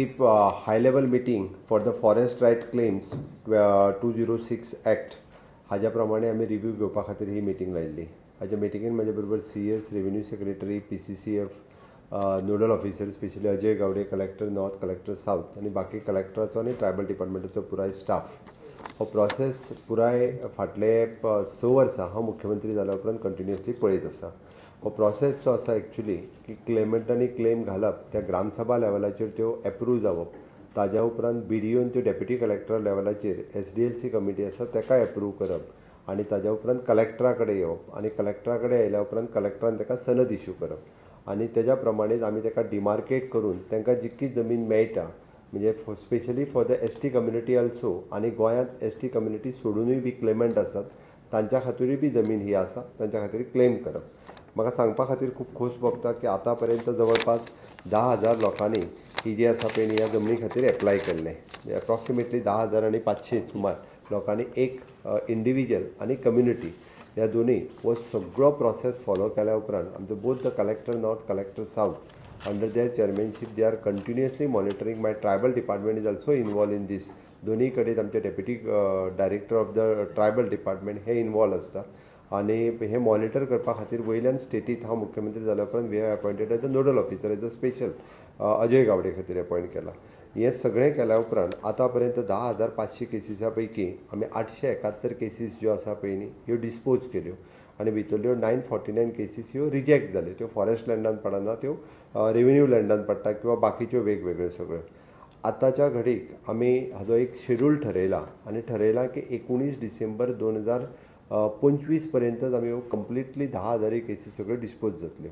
keep high level meeting for the forest right claims 206 act हाज्या प्रमाणे आम्ही review घेवपा खातीर ही मीटिंग लायिल्ली. हाज्या मिटिंगेन म्हाज्या बरोबर CS, revenue secretary, PCCF, nodal officer specially Ajay Gawade, collector north, collector south आणि बाकी कलेक्टराचो आणि ट्रायबल डिपार्टमेंटाचो पुराय स्टाफ. हो प्रोसेस पुराय फाटले 6 वर्सां हांव मुख्यमंत्री जाल्या उपरांत कंटिन्युअसली पळयत आसा. हो प्रोसेस जो आसा एक्चुली की क्लेमंटांनी क्लेम घालप, त्या ग्रामसभा लेवलाचेर त्यो एप्रूव जावप, ताज्या उपरांत BDOन त्यो डेप्युटी कलेक्टर लेवलाचेर SDLC कमिटी आसा ताका एप्रूव करप आनी ताज्या उपरांत कलेक्टरा कडेन येवप आनी कलेक्टरा कडेन येयल्या उपरांत कलेक्टरान ताका सनद इश्यू करप आनी तेज्या प्रमाणेच आमी ताका डिमार्केट करून तांकां जितकी जमीन मेळटा म्हणजे specially for the ST community also आनी गोंयांत ST कम्युनिटी सोडूनय बी क्लेमंट आसात तांच्या खातीरूय बी जमीन ही आसा तांच्या खातीर क्लेम करप. म्हाका सांगपा खातीर खूब खोस भोगता की आतां पर्यंत जवळपास 10,000 लोकांनी ही जी आसा पळय ह्या जमनी खातीर एप्लाय केल्लें. एप्रॉक्सिमेटली 10,500 सुमार लोकांनी एक इंडिविज्युअल आनी कम्युनिटी ह्या दोनूय हो सगळो प्रोसेस फॉलो केल्या उपरांत आमचो both the collector north, collector south under their chairmanship they are continuously monitoring. My tribal department is also involve in this. दोनूय कडेन आमचे deputy director of the tribal department हे इन्वॉल्व आसता आनी हे मॉनिटर करपा खातीर वयल्यान स्टेटींत हांव मुख्यमंत्री जाल्या उपरांत we have appointed as the nodal officer as a special Ajay Gawade खातीर अपॉयंट केला. हें सगळें केल्या उपरांत आतां पर्यंत 10,500 केसीसा पैकी आमी 871 केसीस ज्यो आसा पळय न्ही ह्यो डिस्पोज केल्यो आनी भितरल्यो 949 केसीस ह्यो रिजेक्ट जाल्यो. त्यो फॉरेस्ट लँडान पडना, त्यो रेव्हेन्यू लँडान पडटा किंवा बाकीच्यो वेगवेगळ्यो सगळ्यो. आतांच्या घडीक आमी हाजो एक शेड्यूल ठरयला आनी ठरयलां की 19 डिसेंबर 2025 पर्यंतच आमी कंप्लिटली 10,000 केसीस सगळ्यो डिस्पोज जातल्यो.